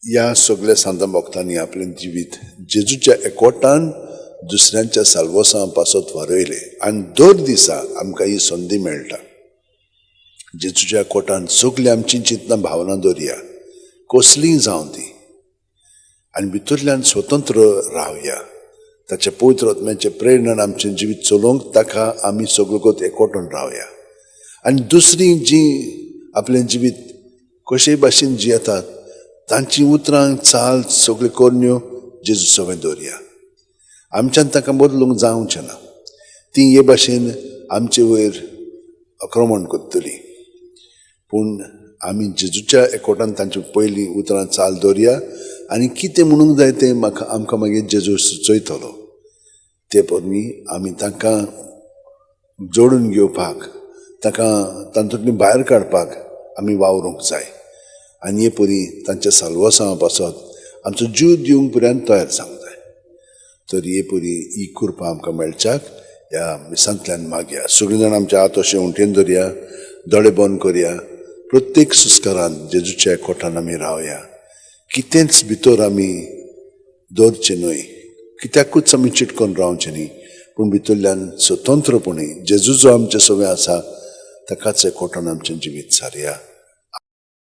ह्या सगळ्या सांता भक्तांनी आपलें जिवीत जेजूच्या एकवटान दुसऱ्यांच्या साल्वसा पासत वारयले आनी दर दिसा आमकां ही संदी मेळटा. जेजूच्या एकवटान सगळीं आमची चिंतना भावना दवरया, कसलीय जावं ती, आनी भितरल्यान स्वतंत्र रावया. ताचे पवित्र आत्म्याचे प्रेरणान आमचें जिवीत चलोवंक ताका आमी सगळोच एकवटून रावया. आनी दुसरीं जीं आपलें जिवीत कशे भाशेन जियेतात तांची उतरां चाल सगळ्यो करण्यो जेजू सवय दवरया. आमच्यान ताका बदलूंक जावचें ना. ती हे भाशेन आमचे वयर आक्रमण करतली, पूण आमी जेजूच्या एकवटान तांचे पयलीं उतरां चाल दवरया आनी कितें म्हणूंक जाय तें आमकां मागीर जेजू सुचयतलो. ते परणी आमी तांकां जोडून घेवपाक, ताका तातूंतल्यान भायर काडपाक आमी वावरूंक जाय. आनी हे परी तांच्या साल्वसां पासत आमचो जीव दिवंक पर्यंत तयार जावंक जाय. तर हे परी ही कृपा आमकां मेळच्याक ह्या मिसांतल्यान मागया. सगळीं जाण आमच्या हात अशें उंटेन धरया, दोळे बंद करया. प्रत्येक सुस्कारान जेजूच्या एकवटान आमी रावया. कितेंच भितर आमी दवरचें न्हय, कित्याकूच आमी चिटकोन रावचें न्ही, पूण भितरल्यान स्वतंत्रपणी जेजू जो आमचे सगळें आसा ताकाच एकवटान आमचें जिवीत सारया.